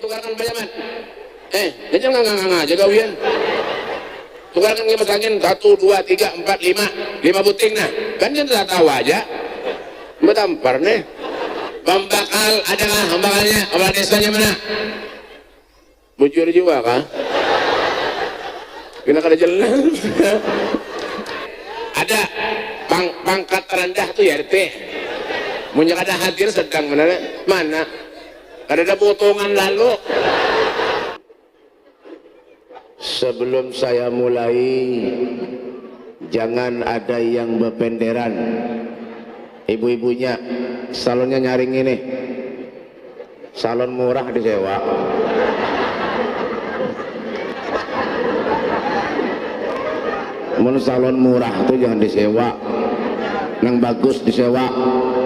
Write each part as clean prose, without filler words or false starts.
Tukarkan pajaman. Jangan nggak jaga wian. Tukarkan kipas angin 1, 2, 3, 4, 5 buting nah. Kan dia tak tahu aja. Betampar nih. Pembakal ada nggak pembakalnya? Kepala desanya mana? Bujur jiwa kah? Kena kada jalan. Ada pangkat rendah tuh ya RT. Munya kada hadir sedang mana? Ada potongan lalu. Sebelum saya mulai, jangan ada yang berpenderan. Ibu-ibunya salonnya nyaring ini, salon murah disewa. Mun salon murah tuh jangan disewa, yang bagus disewa.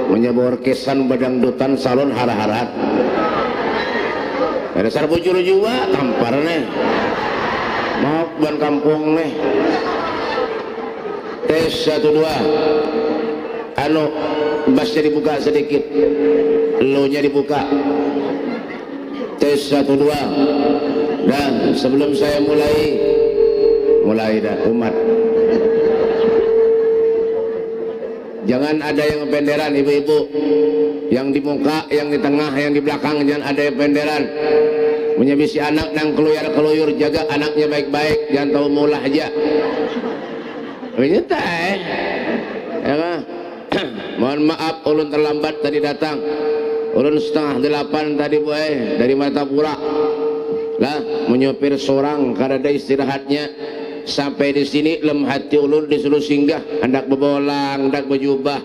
Menyebor kesan badangdutan salon hara-harat. Ada sar bujur juga tampar nih. Maaf ban kampung nih. Tes 1, 2. Basnya dibuka sedikit, lo-nya dibuka. Tes 1, 2. Dan sebelum saya mulai dah umat. Jangan ada yang penderan ibu-ibu. Yang di muka, yang di tengah, yang di belakang, jangan ada yang penderan. Menyebisi anak dan keluyur-keluyur, jaga anaknya baik-baik, jangan tahu mulah aja. Ini teh. Ya kan? Mohon maaf ulun terlambat tadi datang. Ulun 7:30 tadi dari Martapura. Lah menyopir seorang karena ada istirahatnya. Sampai di sini lem hati ulun disuruh singgah, hendak bebolang, hendak berjubah.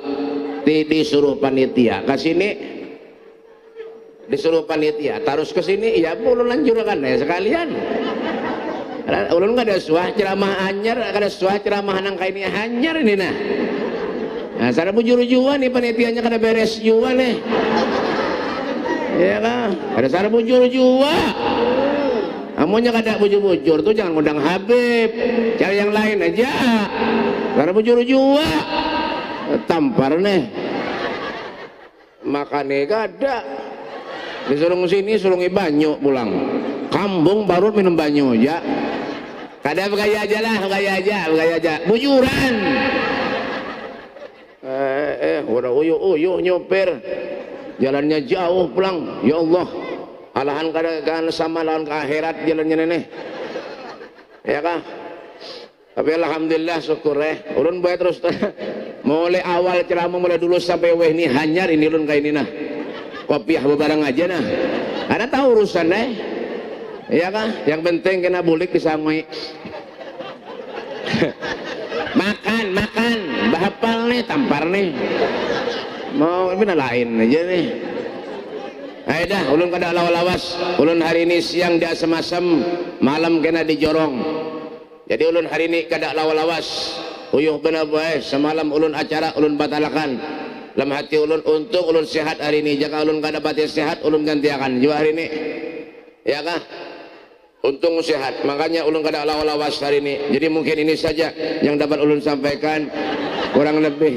Disuruh panitia ke sini. Disuruh panitia terus ke sini, ya ulun lanjutkan ya sekalian. Ulun enggak ada suah ceramah anyar, ada suah ceramah nang kaini anyar ini nah. Nah, sana bujur jua nih panitianya kada beres jua nih. Ya kan? Ada sana bujur jua. Amunya kada bujur-bujur tuh jangan ngundang Habib. Cari yang lain aja. Sana bujur jua. Tampar nih. Makannya kada. Disuruh sini suruh banyu pulang. Kambung baru minum banyu ya. Kada begaya aja lah, begaya aja. Bujuran. Udah uyuh nyopir, jalannya jauh pulang. Ya Allah, alahan kadang sama lawan ke akhirat jalannya nenek. Ya kah? Tapi alhamdulillah syukur ulun bae terus mulai awal ceramah mulai dulu sampai weh ini hanyar ini ulun kayak ini nah. Kopiah bebarang aja nah. Ada tahu urusan ya kah? Yang penting kena bulik disamai. makan bahapal nih tampar nih mau ini lain aja nih. Ayo dah ulun kada lawas ulun hari ini siang di asem-asem, malam kena di jorong. Jadi ulun hari ini kada lawas uyuh bener bae semalam ulun acara ulun batalakan. Dalam hati ulun untuk ulun sehat hari ini, jika ulun kada pati sehat ulun gantiakan juga hari ini. Ya kah? Untung sehat, makanya ulun kada lawas hari ini. Jadi mungkin ini saja yang dapat ulun sampaikan, kurang lebih.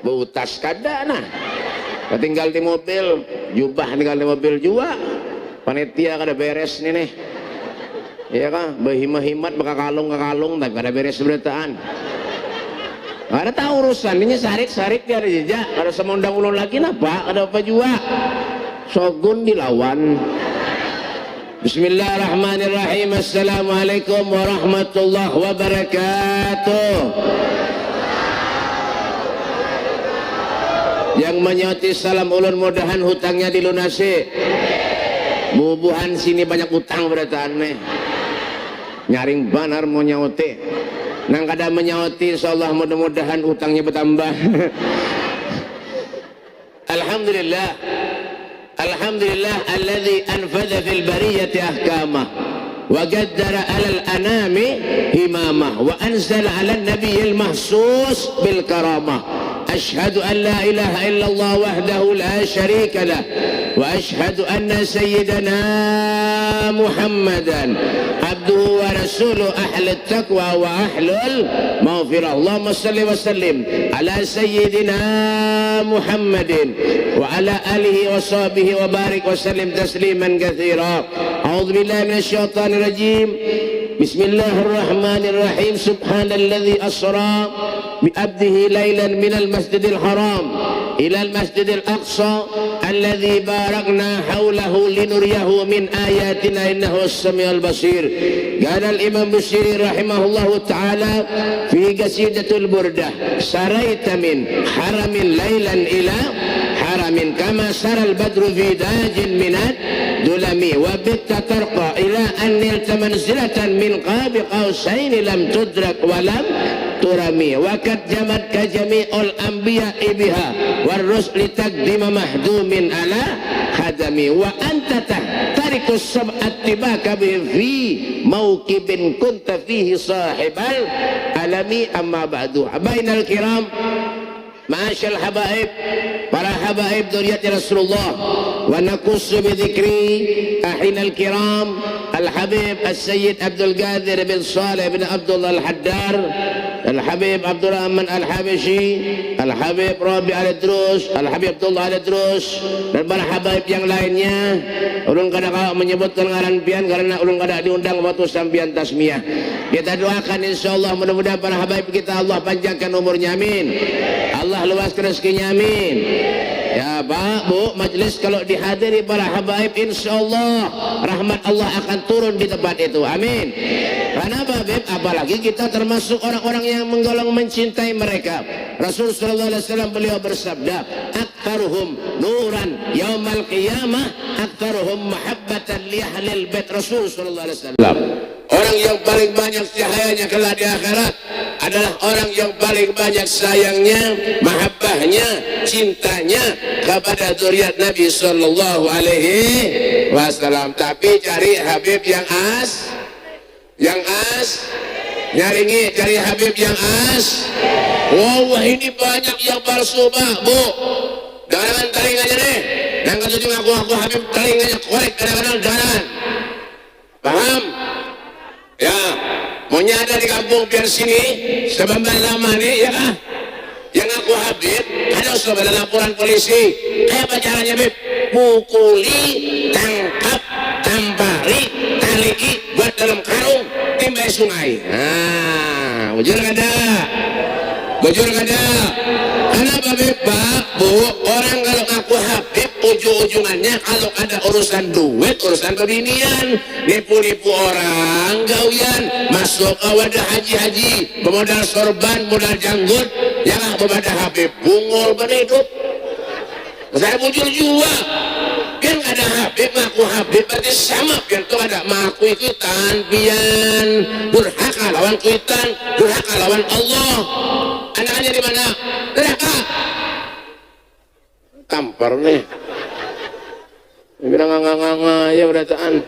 Butas kada nah. Tinggal di mobil, jubah tinggal di mobil juga. Panitia kada beres nih. Ya kan, berhimat bakakalung tapi kada beres beritaan. Ada tahu urusan ini sarik dia ada jejak. Ada semondang ulun lagi napa? Ada apa juga? Sogun dilawan. Bismillahirrahmanirrahim. Assalamualaikum warahmatullahi wabarakatuh. Yang menyauti salam ulun mudahan hutangnya dilunasi. Bubuhan sini banyak utang beritaan nih. Nyaring banar mau nyauti. Nang kada menyauti insyaallah mudah-mudahan utangnya bertambah. Alhamdulillah alladzi anfadha fil bariyati ahkamah wa qaddara 'alal anami himamah wa anzala 'alan nabiyil mahsus bil karamah. أشهد أن لا إله إلا الله وحده لا شريك له وأشهد أن سيدنا محمدا عبده ورسوله أهل التقوى وأهل المغفرة. اللهم صل وسلم على سيدنا محمد وعلى آله وصحبه وبارك وسلم تسليما كثيرا. أعوذ بالله من الشيطان الرجيم. بسم الله الرحمن الرحيم. سبحان الذي أسرى بعبده ليلا من المسجد الحرام إلى المسجد الأقصى الذي باركنا حوله لنريه من آياتنا إنه السميع البصير. قال الإمام بشيري رحمه الله تعالى في قصيدة البردة: سريت من حرم ليلا إلى حرم كما سرى البدر في داج من الدلم وبت ترقى إلى أن نلت منزلة من قاب قوسين لم تدرك ولم ترمي وقد جمدك جميع الأنبياء بها والرسل تقدم مهدوم على خدمي وأنت تحترك السبع اتباك بهم في موكب كنت فيه صاحب الألم. أما بعد حبايبنا الكرام معاشر الحبائب para habaib dzurriyyati Rasulullah wa naqussu bi dzikri ahina al-kiram al-habib as-sayyid Abdul Qadir bin Saleh bin Abdullah al-Haddar, al-habib Abdul Rahman al-Habishi, al-habib Rabi al-Drus, al-habib Abdullah al-Drus dan para habaib yang lainnya. Ulun kada menyebutkan ngaran pian karena ulun kada diundang waktu sampian tasmiyah. Kita doakan insyaallah mudah-mudahan para habaib kita Allah panjangkan umurnya, amin. Allah luaskan rezekinya, amin. Ya Pak, Bu, majelis kalau dihadiri para habaib insyaallah rahmat Allah akan turun di tempat itu, amin. Karena Habib, apalagi kita termasuk orang-orang yang menggolong mencintai mereka. Rasul sallallahu alaihi wasallam beliau bersabda, "Aktaruhum nuran yaumal qiyamah, aktaruhum mahabbatan li ahlil bait." Rasul sallallahu alaihi wasallam, orang yang paling banyak cahayanya kelak di akhirat adalah orang yang paling banyak sayangnya, mahabbahnya, cintanya kepada dzurriyyat Nabi sallallahu alaihi wasallam. Tapi cari Habib yang nyaringi, cari Habib yang wah ini banyak yang palsu, Pak, Bu. Jangan telinganya deh. Dan ketujuh ngaku Habib telinganya korek kadang-kadang jangan. Paham? Ya, maunya ada di kampung biar sini sebab lama nih ya kah? Yang aku Habib ada sebab ada laporan polisi. Kayak apa caranya, Habib? Pukuli, tangkap, tampari, taliki, buat dalam karung, timbai sungai. Nah, bujur kada? Bujur kada? Kenapa, Habib? Pak, Bu, orang kalau ngaku Habib ujung-ujungannya kalau ada urusan duit, urusan kebinian, nipu-nipu orang, gawian, masuk ke wadah haji-haji, pemodal sorban, modal janggut, yang bebadah Habib, bungol berhidup. Saya bujur juga, biar ada Habib, ngaku Habib, berarti sama, biar tuh ada ngaku ikutan, pian, durhaka lawan kuitan, durhaka lawan Allah. Anak-anaknya di mana? Neraka. Tampar nih. Bilang nganga ya berataan.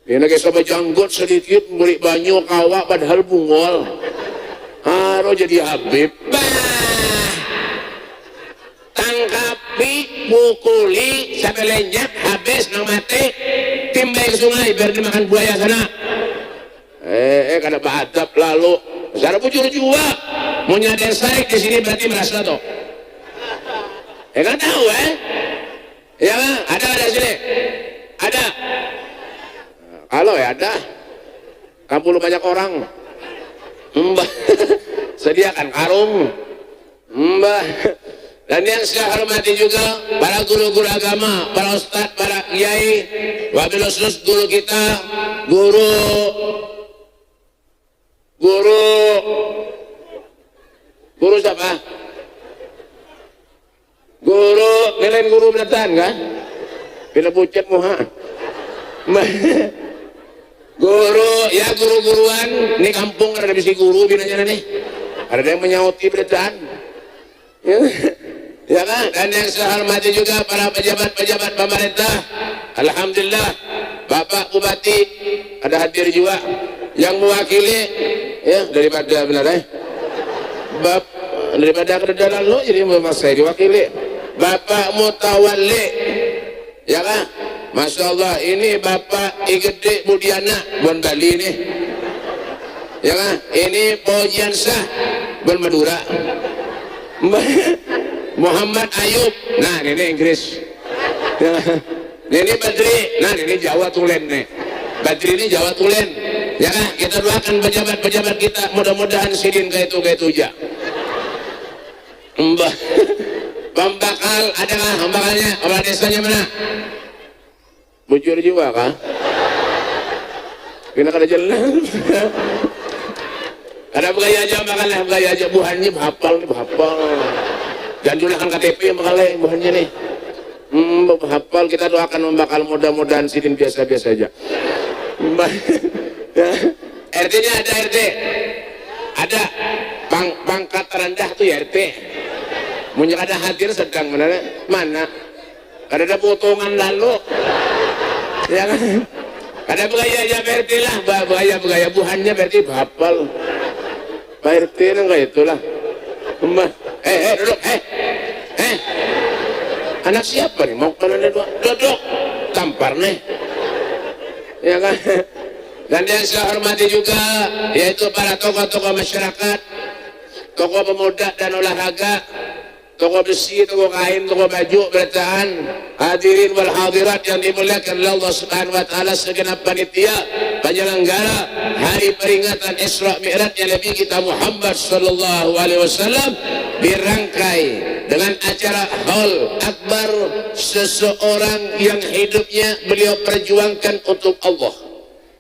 Ini lagi sama janggut sedikit, beri banyu kawak padahal bungol. Harus jadi Habib. Bah. Tangkapi, pukuli, sampai lenyap, habis, nang mati, timbai ke sungai biar dimakan buaya sana. Kada beradab lalu. Saya bujur juga. Mau nyadar saya di sini berarti merasa toh. Kan tahu ya ada sini ada. Kalau ya ada kampung banyak orang, mbah sediakan karung, mbah. Dan yang saya hormati juga para guru-guru agama, para ustadz, para kiai, wabil khusus guru kita, guru siapa? Guru, nilai guru beratan kan? Bila bucet muha. Guru, ya guru-guruan, ini kampung ada bisi guru binanya nih. Ada yang menyauti beratan. Ya kan? Dan yang saya hormati juga para pejabat-pejabat pemerintah. Alhamdulillah, Bapak Bupati ada hadir juga yang mewakili ya daripada benar daripada kedatangan lo jadi mas saya diwakili Bapak Mutawalli ya kan Masya Allah, ini Bapak Igede Budiana Bon Bali nih, ya kan? Ini Pojiansah Bon Madura, Muhammad Ayub, nah ini Inggris, ini Badri, nah ini Jawa Tulen nih, Badri ini Jawa Tulen, ya kan? Kita doakan pejabat-pejabat kita, mudah-mudahan sidin kayak itu aja. Mbah, pembakal ada kah? Pembakalnya, kepala desanya mana? Bujur jiwa kah? Kena kada jalan. Ada begaya aja makanlah, begaya aja buhannya hafal nih, hafal. Dan junakan KTP makalnya buhannya nih. Hafal, kita doakan membakal, mudah-mudahan sidin biasa-biasa aja. RT-nya ada RT. Ada pangkat terendah tuh ya RT. Munya kada hadir sedang mana? Kada ada potongan lalu. Ya kan? Ada begaya aja RT lah, begaya buhannya berarti hafal. Pak RT nang kayak itulah. Duduk, anak siapa nih? Mau kemana duduk, tampar nih. Ya kan? Dan yang saya hormati juga yaitu para tokoh-tokoh masyarakat, tokoh pemuda dan olahraga, tokoh besi, tokoh kain, tokoh baju, bertahan, hadirin wal hadirat yang dimuliakan oleh Allah Subhanahu wa taala, segenap panitia penyelenggara hari peringatan Isra Mi'raj yang Nabi kita Muhammad sallallahu alaihi wasallam, dirangkai dengan acara haul akbar, seseorang yang hidupnya beliau perjuangkan untuk Allah,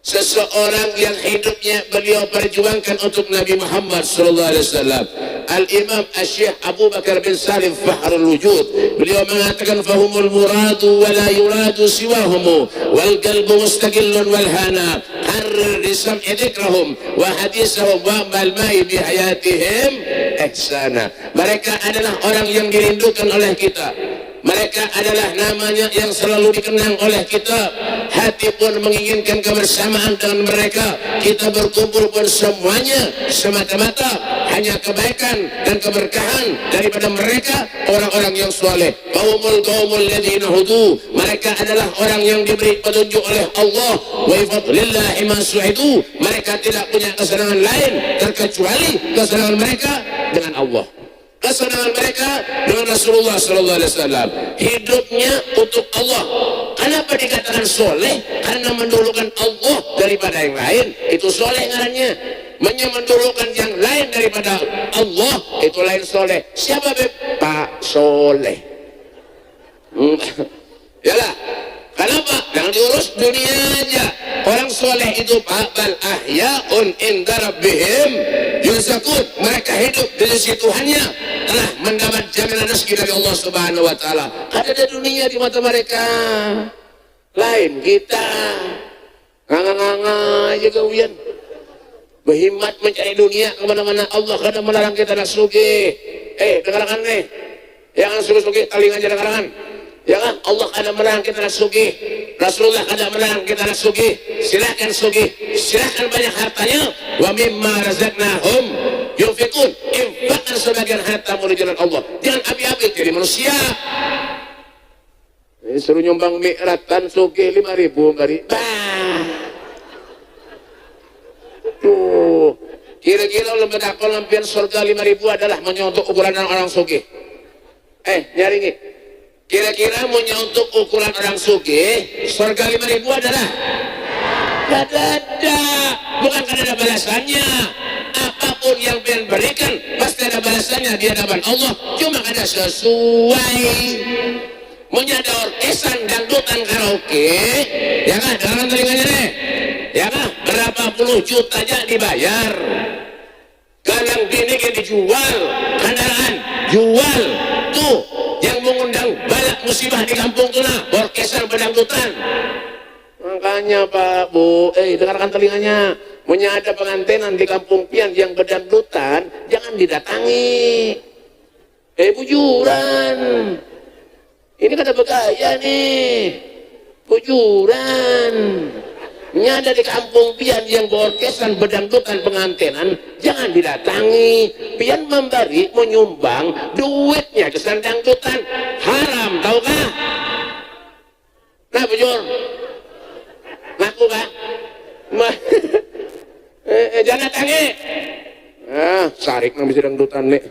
seseorang yang hidupnya beliau perjuangkan untuk Nabi Muhammad sallallahu alaihi wasallam, Al-Imam Asy-Syaikh Abu Bakar bin Salim Fahrul Wujud. Beliau mengatakan fahumul muradu wa la yuradu siwahum wal qalbu mustaqillun wal hana harrir disam idzikrahum wa hadisahum wa mal mai bi hayatihim ihsana. Mereka adalah orang yang dirindukan oleh kita. Mereka adalah namanya yang selalu dikenang oleh kita. Hati pun menginginkan kebersamaan dengan mereka. Kita berkumpul pun semuanya semata-mata hanya kebaikan dan keberkahan daripada mereka, orang-orang yang soleh. Qaumul ladzina hudu, mereka adalah orang yang diberi petunjuk oleh Allah. Wa fadlillahi ma su'idu, mereka tidak punya kesenangan lain terkecuali kesenangan mereka dengan Allah, kesenangan mereka dengan Rasulullah sallallahu alaihi wasallam. Hidupnya untuk Allah. Kenapa dikatakan soleh? Karena mendahulukan Allah daripada yang lain, itu soleh ngarannya. Mendahulukan yang lain daripada Allah, itu lain soleh. Siapa Pak Soleh? Yalah. Kenapa? Jangan diurus dunia aja. Orang soleh itu Pak bal ahyaun inda rabbihim yurzaqun. Mereka hidup di sisi Tuhannya, telah mendapat jaminan rezeki dari Allah Subhanahu wa taala. Ada dunia di mata mereka. Lain kita. Nganga-nganga aja gawian. Berhimmat mencari dunia kemana-mana. Allah kadang melarang kita nak sugih. Dengarkan nih. Jangan sugih-sugih telinga aja dengarkan. Ya kan? Allah ada melarang kita nak sugih. Rasulullah ada melarang kita nak sugih. Silakan sugih, silakan banyak hartanya. Wa mimma razaqnahum yunfiqun. Infakkan sebagian harta menuju jalan Allah. Jangan api-api jadi manusia. Suruh nyumbang mi'ratan sugih 5.000 kali. Tuh, kira-kira lembaga lampian surga 5.000 adalah menyontok ukuran orang sugih. Nyari nih. Kira-kira untuk ukuran orang sugih, surga 5.000 adalah? Kada, bukan kada ada balasannya. Apapun yang kalian berikan, pasti ada balasannya di hadapan Allah. Cuma kada sesuai. Ada orkesan dangdutan karaoke, ya kan? Dengarkan telinganya deh, ya kan? Berapa puluh juta aja dibayar. Galang bini yang dijual, kendaraan jual, tuh yang mengundang balak musibah di kampung tuh nah, orkesan pedangdutan. Makanya Pak Bu, dengarkan telinganya. Ada pengantenan di kampung pian yang pedangdutan, jangan didatangi. Bujuran. Ini kan ada begaya nih. Bujuran. Ada di kampung pian yang berorkesan bedangdutan pengantenan, jangan didatangi. Pian memberi, menyumbang duitnya ke dangdutan haram, tahu kah? Nah bujur. Ngaku ka? Jangan tangi. Sarik nang bisa dangdutan nih.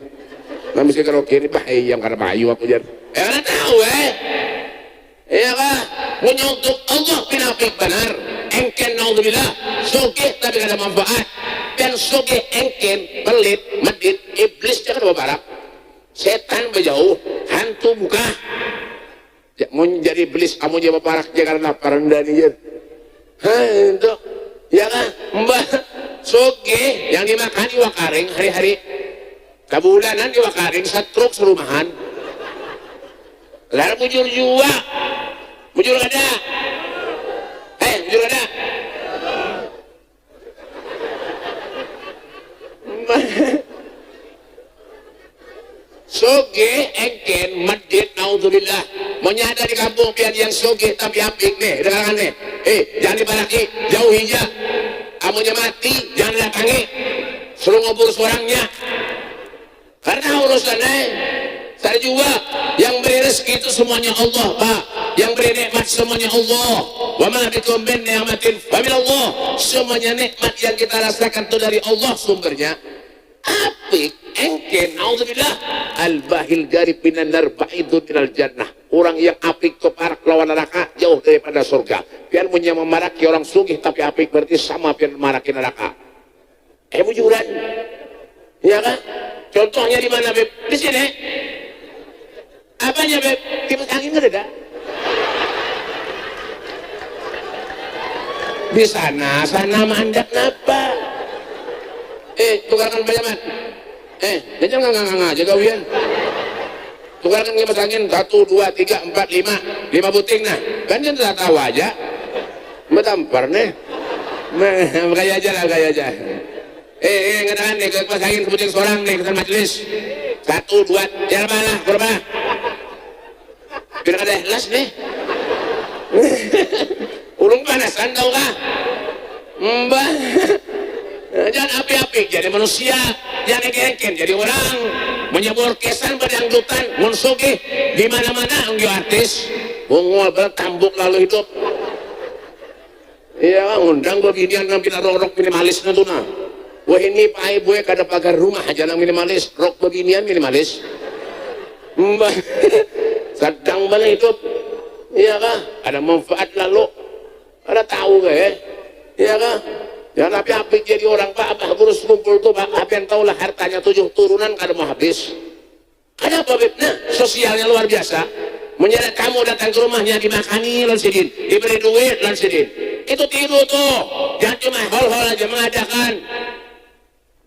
Nang bisa karaoke ini bahaya karena bayu aku jar. Karena tahu iya kah? Menyuntuk Allah pinapik benar. Engken naudzubillah. Sugih tapi kada manfaat. Dan sugih engken, pelit, medit, iblis jangan bawa barak. Setan berjauh, hantu buka. Mau jadi iblis, kamu jadi bapak jangan laparan dari jar. Itu, ya kan, mbak soge yang dimakan di Wakaring hari-hari, kabulanan di Wakaring setruk serumahan. Lalu bujur jua, bujur ada, bujur ada. Soge engken medit naudzubillah menyadar di kampung pian yang soge tapi apik nih dengarkan nih jangan dibalaki jauh hija kamunya mati jangan datangi suruh ngobur seorangnya karena urusannya saya juga yang beri rezeki itu semuanya Allah Pak yang beri nikmat semuanya Allah wa ma bikum min ni'matin fa min Allah semuanya nikmat yang kita rasakan itu dari Allah sumbernya apik engken naudzubillah al-bahil garib minan nar ba'idun minal jannah orang yang apik keparak lawan neraka jauh daripada surga pian punya memaraki orang sugih tapi apik berarti sama pian memaraki neraka bujuran ya kan contohnya di mana Beb di sini apanya Beb kipas angin nggak ada di sana mandak napa tukarkan bayaman jangan nggak jaga wian tukarkan kipas angin 1, 2, 3, 4, 5 buting nah kan dia tidak tahu aja betampar nih gaya aja lah gaya aja ngadakan nih kipas angin kemudian seorang nih ke majelis 1, 2 jalan mana berapa biar ada ikhlas nih ulung panasan tau kah mbak jangan api-api jadi manusia jangan engken jadi orang menyebur kesan berdangdutan munsuki di mana-mana anggi artis ungol bertambuk lalu hidup iya undang beginian ngambil rok minimalis nanti nah wah ini pak ibu kada pagar rumah aja nang minimalis rok beginian minimalis mbak sedang balik hidup iya kah ada manfaat lalu ada tahu gak iya kah jangan api-api jadi orang Pak abah kurus kumpul tuh Pak apa yang tahulah hartanya 7 turunan kada mau habis ada apa Beb? Nah sosialnya luar biasa menyeret kamu datang ke rumahnya dimakani lan sidin diberi duit lan sidin itu tiru tuh jangan cuma hol-hol aja mengadakan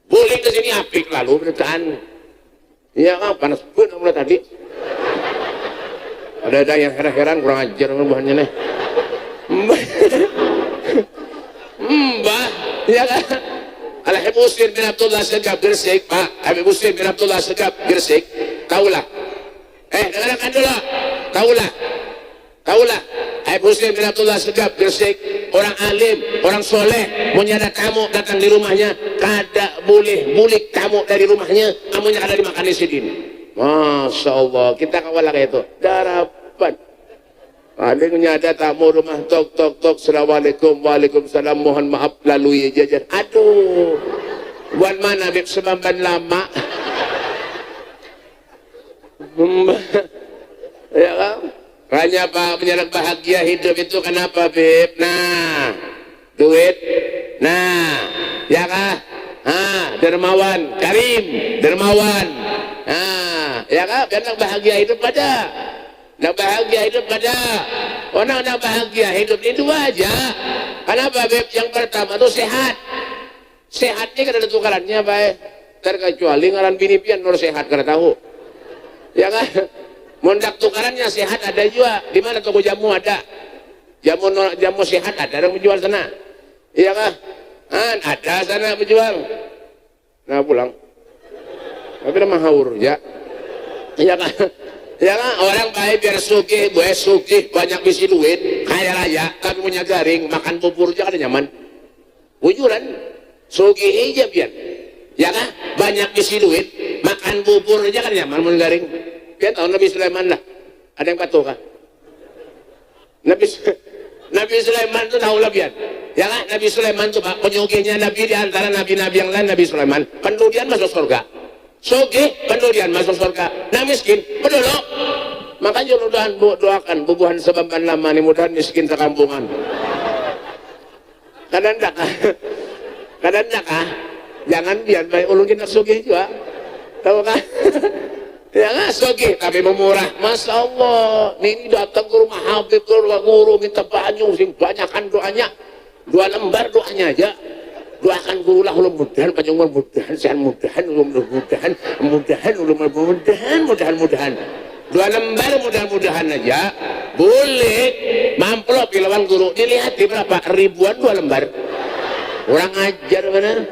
boleh ke sini apik lalu berdekaan iya kan panas pun mulai tadi ada yang heran-heran kurang ajar bahannya nih Mbah, ya kan? Al-Habib Muslim bin Abdullah Segap Gresik, Pak. Habib Muslim bin Abdullah Segap Gresik, kaulah. Dengarkan dulu, kaulah. Habib Muslim bin Abdullah Segap Gresik, orang alim, orang soleh, menyadar kamu datang di rumahnya, kada boleh mulik kamu dari rumahnya, kamunya kada dimakan di sini. Masya Allah, kita kawal kayak itu. Darapan. Palingnya ada tamu rumah tok assalamualaikum waalaikumsalam mohon maaf lalui jajan aduh buat mana Beb semamban lama ya kan hanya Pak menyerang bahagia hidup itu kenapa Beb nah duit nah ya kah dermawan karim dermawan ya kah biar bahagia hidup pada nak bahagia hidup pada orang nak bahagia hidup ini dua aja kenapa Beb yang pertama itu sehatnya kan ada tukarannya Pak terkecuali ngaran bini pian nur sehat kada tahu ya kan mondak tukarannya sehat ada juga di mana toko jamu ada jamu sehat ada yang menjual sana iya kan ada sana menjual nah pulang tapi nama haur ya iya kan ya kan orang baik biar sugih banyak bisi duit kaya raya tapi punya garing makan bubur aja kan nyaman wujuran sugih aja biar ya kan banyak bisi duit makan bubur aja kan nyaman mun garing biar tahun Nabi Sulaiman lah ada yang patuh kah Nabi Nabi Sulaiman itu tahu lebihan. Ya kan? Nabi Sulaiman itu Pak, penyugihnya Nabi di antara nabi-nabi yang lain Nabi Sulaiman. Pendudian masuk surga. Sugih, pendudian masuk surga. Nah miskin, penduduk. Makanya doakan bubuhan sebamban lama nih mudahan miskin sekampungan. Kadang tak jangan biar baik ulungin nak sugih juga. Tahu kan? Ya nggak sugih tapi memurah. Masya Allah, ini datang ke rumah Habib ke rumah guru minta banyak, sing banyakkan doanya. 2 lembar doanya aja. Doakan guru lah mudah-mudahan panjang umur, mudahan. 2 lembar mudah-mudahan aja. Boleh mamplok di lawan guru. Dilihat di berapa ribuan 2 lembar. Orang ajar benar.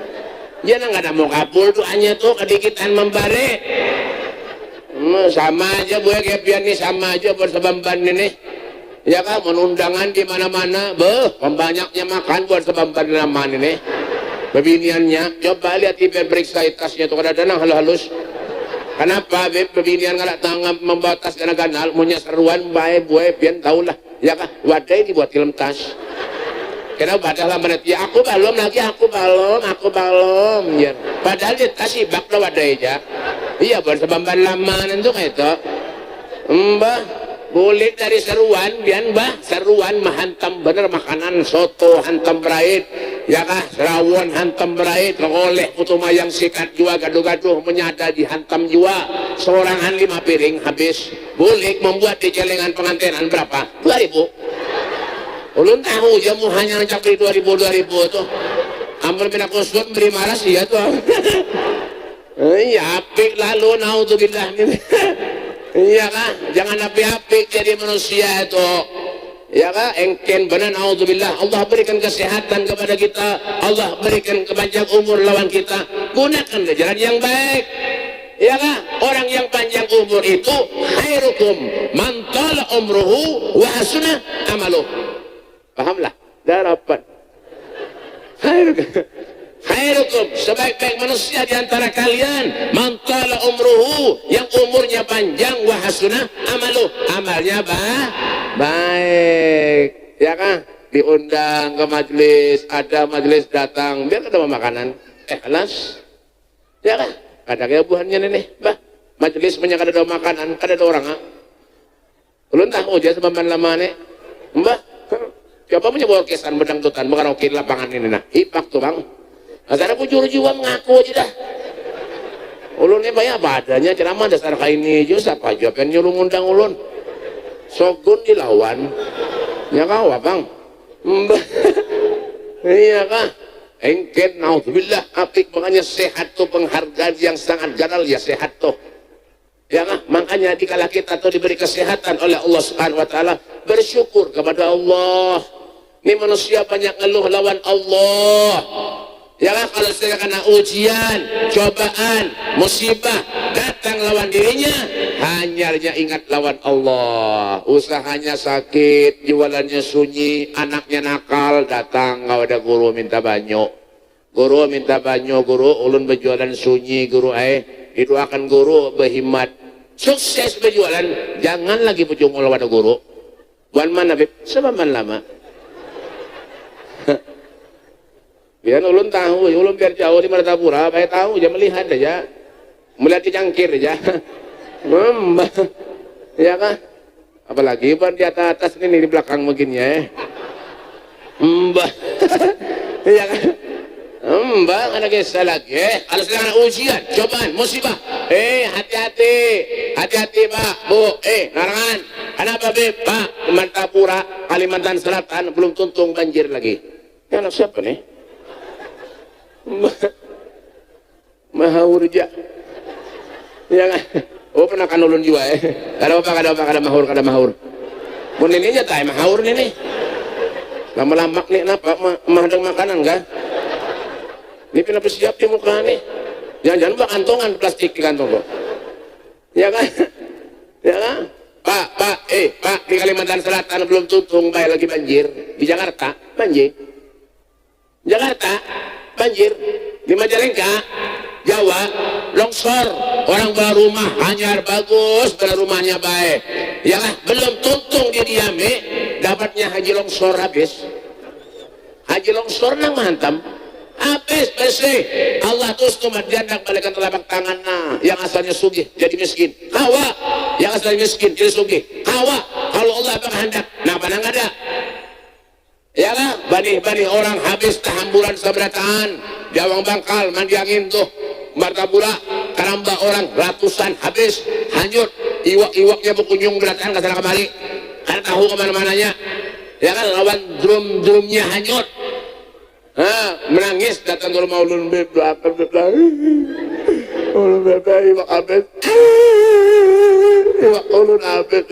Jangan nggak ada mau kabul doanya tuh kedikitan membare. Sama aja gue kayak pian nih, sama aja buat sebamban ini. Ya kan menundangan di mana-mana, pembanyaknya makan buat sebamban nama ini. Bebiniannya, coba lihat ibu periksa tasnya tuh kadang-kadang halus. Kenapa bebinian nggak tangan membawa tas ganal, punya seruan baik buat pian tahulah. Ya kan wadai dibuat film tas. Kenapa padahal menit ya aku belum ya. Padahal dia kasih bak lo wadai aja. Iya buat sebamban lama itu kayak itu. Mbah boleh dari seruan bian bah seruan mahantam bener makanan soto hantam berait ya kah serawon hantam berait oleh putu mayang sikat jua gaduh-gaduh menyada dihantam jua seorangan 5 piring habis boleh membuat di celengan pengantinan berapa 2.000 ulun tahu jamu hanya cakri 2.000 tuh ampun pindah kusut beri maras ya tuh iya apik lalu naudzubillah nih. Iya kan, jangan api-api jadi manusia itu. Ya kan, engken benar naudzubillah. Allah berikan kesehatan kepada kita, Allah berikan kepanjang umur lawan kita. Gunakan jalan yang baik. Ya kan, orang yang panjang umur itu khairukum man tala umruhu wa hasuna amaluh. Pahamlah? Darapan. Khairukum sebaik-baik manusia di antara kalian man tala umruhu yang umurnya panjang wa hasuna amaluh amalnya baik ya kan diundang ke majelis ada majelis datang biar ada makanan kelas ya kan ada kayak buahnya nih bah majelis punya kada ada makanan kada ada orang ulun tahu aja sebamban lama nih mbah coba punya bawa kesan bedang tutan bukan oke lapangan ini nah hipak tuh bang. Agar aku juru jiwa mengaku aja dah. Ulunnya banyak badannya ceramah dasar kayak ini aja siapa aja pengen nyuruh ngundang ulun. Sogun dilawan. Ya kau bang. Iya kah? Engken naudzubillah apik makanya sehat tuh penghargaan yang sangat garal ya sehat tuh. Ya kah? Makanya dikala kita tuh diberi kesehatan oleh Allah Subhanahu wa taala bersyukur kepada Allah. Ini manusia banyak ngeluh lawan Allah. Ya kan kalau sudah kena ujian, cobaan, musibah datang lawan dirinya, hanya ingat lawan Allah. Usahanya sakit, jualannya sunyi, anaknya nakal, datang nggak ada guru minta banyu. Guru minta banyu, guru ulun berjualan sunyi, guru didoakan guru berhimat. Sukses berjualan, jangan lagi berjumpa lawan guru. Buan mana beb? Sebaman lama. Biar ulun tahu, ulun biar jauh di Martapura, baik tahu, jangan melihat aja, melihat dicangkir aja, ya kan? Apalagi ban di atas ini di belakang begini mbah, ya kan? Mbah ada kisah lagi, kalau sedang ujian, cobaan, musibah, hati-hati pak, bu, narangan, kenapa be, pak, Martapura, Kalimantan Selatan belum tuntung banjir lagi, ya anak siapa nih? Mahurja ya kan oh pernah kan ulun juga kada mahur mun ini aja tay mahur nih lama-lama nih napa mahadang makanan kan ini pindah siap di muka nih jangan bak kantongan plastik di kantong kok ya kan pak di Kalimantan Selatan belum tutung bayar lagi banjir di Jakarta banjir banjir di Majalengka, Jawa, longsor, orang baru rumah hanyar bagus, pada rumahnya baik, ya kan? Belum tuntung dia diame, dapatnya haji longsor habis. Haji longsor nang mantap. Habis bersih. Allah terus tumat jandak balikan telapak tangannya yang asalnya sugih jadi miskin. Hawa yang asalnya miskin jadi sugih. Hawa kalau Allah berkehendak. Nah mana nggak ada? Ya lah, bani orang habis tahamburan sabarataan, jawang bangkal, mandi angin tuh, martabura, karamba orang ratusan habis, hanyut, iwak-iwaknya berkunjung berdatangan ke sana kemari, karena tahu kemana-mananya, ya kan lawan drum-drumnya hanyut, menangis datang ke rumah ulun beb, ulun beb, iwak habis, iwak ulun habis,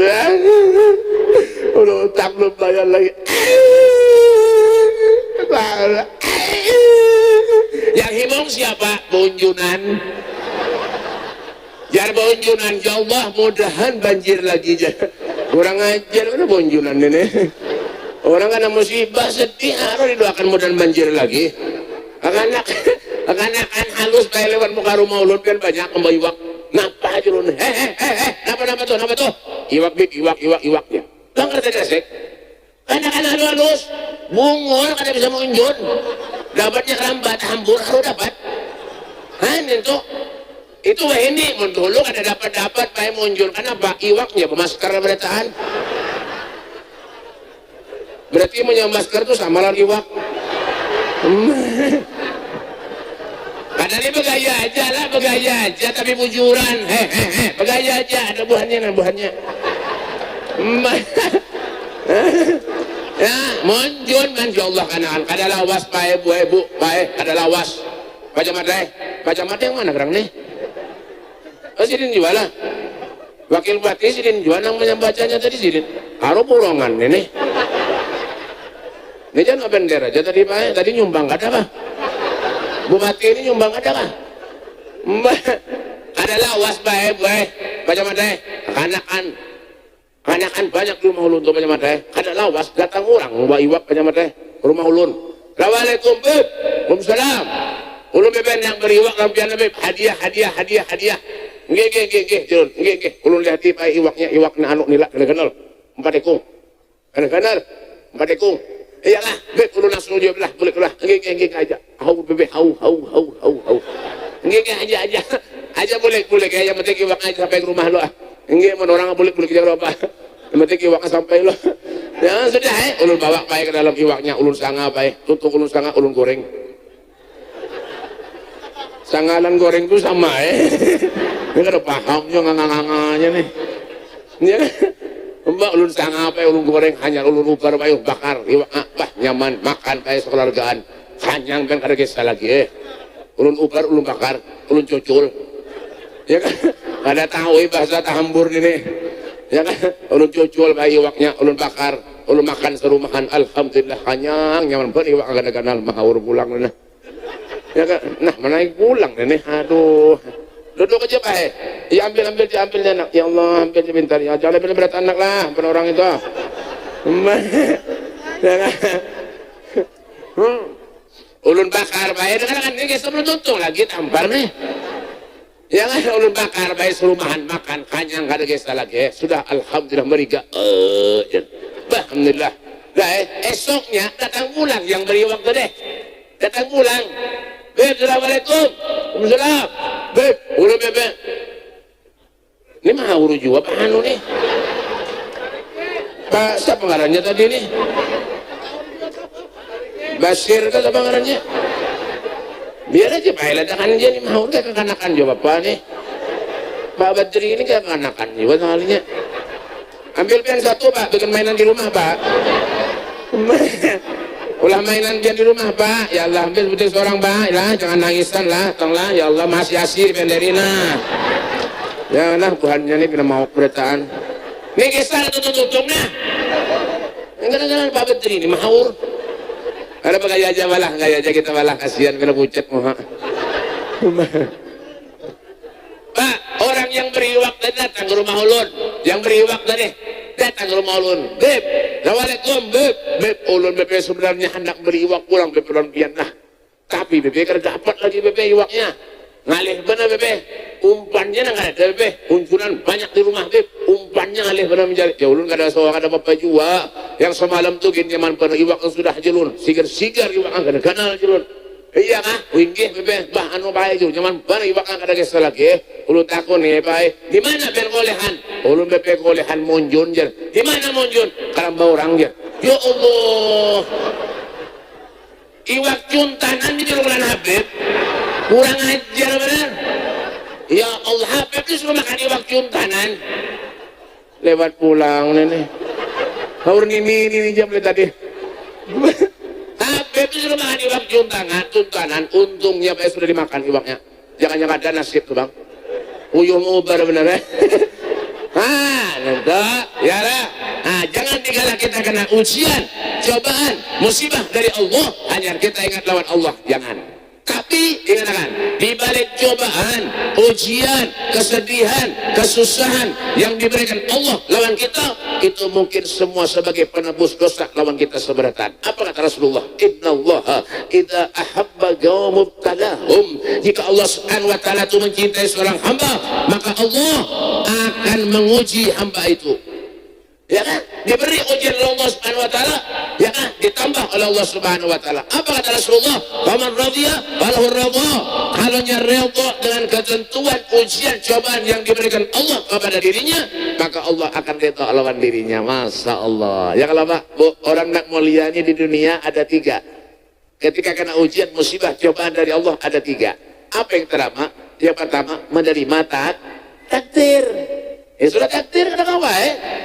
ulun utang belum bayar lagi. Yang himong siapa? Bunjunan. Jar bunjunan, ya Allah mudahan banjir lagi. Kurang ajar mana bunjunan ini. Orang kena musibah sedih harus didoakan mudahan banjir lagi. Akan halus kayak lewat muka rumah ulun kan banyak kembali iwak. Napa aja ulun? Napa tuh? Iwaknya. Bang kerja desek. Karena halus, bungul kada bisa mengunjun. Dapatnya kerambat hambur harus dapat. Itu wah ini dulu kada dapat baik mengunjun. Kenapa? Iwaknya pemaskar berataan. Berarti punya masker itu sama lah iwak. Karena ini begaya aja tapi bujuran. Begaya aja ada buahnya. Ya, monjun kan ya Allah kanaan kada lawas pae bu pae kada lawas. Baca mata yang mana gerang nih? Sidin jual lah. Wakil bupati sidin jual nang menyambacanya tadi sidin. Karo pulongan ini. Ini jangan bendera aja tadi pae, tadi nyumbang kada apa? Bupati ini nyumbang kada kah? Ada lawas pae bu baca mata Kanakan banyak di rumah ulun tuh banyak mata. Kada lawas datang orang bawa iwak banyak mata rumah ulun. Assalamualaikum beb. Waalaikumsalam. Ulun beben yang beriwak lampian beb hadiah. Nggih. Ulun lihat tipe iwaknya anu nila kenal. Empat ekung. Kenal. Empat ekung. Iyalah beb ulun langsung jawab lah boleh. Nggih aja. Hau bebe hau. Nggih aja. Aja boleh kayak penting iwak aja sampai ke rumah lu ah. Enggak, mau orang boleh kita berapa? Yang penting iwaknya sampai loh. Ya sudah, ulun bawa pakai ke dalam iwaknya, ulun sanga pakai, tutup ulun sanga, ulun goreng. Sangalan goreng itu sama Ini kada pahamnya nganganganya nih. Ya, mbak ulun sanga pakai, ulun goreng, hanya ulun ubar pakai, bakar iwak nyaman makan pakai sekeluargaan. Hanyang kan kada kisah lagi Ulun ubar, ulun bakar, ulun cucul. Ya kan? Kada tahu bahasa tahambur ini. Ya kan? Ulun cucul bayi iwaknya, ulun bakar, ulun makan serumahan. Alhamdulillah kanyang nyaman pun iwak kada kenal mahawur pulang nah. Ya kan? Nah, mana pulang ini? Aduh. Duduk aja Pak. Ya diambil anak. Ya Allah, ambil sebentar. Ya jangan ambil berat anak lah, bukan orang itu. Ya kan? Ulun bakar bayi dengan ini sebelum tutung lagi tampar nih. Ya kan ulun bakar bayi serumahan makan kanyang kada kisah lagi sudah alhamdulillah meriga alhamdulillah esoknya datang pulang yang beri waktu deh datang pulang beb assalamualaikum waalaikumsalam beb ulun bebe ini mah uru jua apa anu nih Pak siapa ngarannya tadi nih Basir kan apa ngarannya biar aja Pak ledakan dia nih mau kayak kekanakan juga Bapak nih Pak Badri ini kayak kekanakan juga soalnya ambil pian satu Pak bikin mainan di rumah Pak ulah mainan pian di rumah Pak ya Allah ambil betul seorang Pak lah jangan nangisan lah tolonglah ya Allah masih asir penderina ya nah Tuhannya nih pernah mau beritaan nih kisah tutup nah kadang-kadang Pak Badri ini mahur ada gaya aja malah, gaya aja kita malah kasihan kena pucat muha. Pak, orang yang beriwak tadi datang ke rumah ulun, yang beriwak tadi datang ke rumah ulun. Beb, assalamualaikum beb ulun bebe sebenarnya hendak beriwak pulang beb ulun pian lah. Tapi bebe kada dapat lagi bebe iwaknya. Ngalih bener bebe. umpannya nang ada beb, unjuran banyak di rumah beb, umpannya alih pada mencari. Ya ulun kada seorang ada apa jua. Yang semalam tuh gini man pada iwak yang sudah jelun, sigar iwak ang kada kenal jelun. Iya kah? Winggih bebe, bah anu bae jul, nyaman pada iwak ang kada gesel lagi. Ulun takon nih bae, di mana berkolehan? Ulun bebe kolehan monjun jer. Di mana monjun? Karamba orang jer. Ya Allah. Iwak cuntanan di bulan Habib. Kurang ajar benar. Ya Allah, Habib itu suka makan iwak cuntanan. Lewat pulang nenek. Haur ini jam tadi. Habib itu suka makan iwak cuntanan. Untungnya Pak sudah dimakan iwaknya. Jangan-jangan ada nasib tuh bang. Uyuh ubar bener ya. Nanti, ya lah. Jangan dikala kita kena ujian, cobaan, musibah dari Allah, hanya kita ingat lawan Allah. Jangan. Tapi ingatkan, di balik cobaan, ujian, kesedihan, kesusahan yang diberikan Allah lawan kita, itu mungkin semua sebagai penebus dosa lawan kita seberatan. Apa kata Rasulullah? Innallaha idza ahabba qawmubtalahum. Jika Allah Subhanahu wa taala itu mencintai seorang hamba, maka Allah akan menguji hamba itu. Ya kan? Diberi ujian oleh Allah Subhanahu wa taala, ya kan? Ditambah oleh Allah Subhanahu wa taala. Apa kata Rasulullah? Faman radiya falahu ridha. Kalau redha dengan ketentuan ujian cobaan yang diberikan Allah kepada dirinya, maka Allah akan redha lawan dirinya. Masya Allah. Ya kalau Pak, Bu, orang nak mulianya di dunia ada 3. Ketika kena ujian musibah cobaan dari Allah ada 3. Apa yang terama? Yang pertama, menerima takdir. Ya sudah takdir kada kawa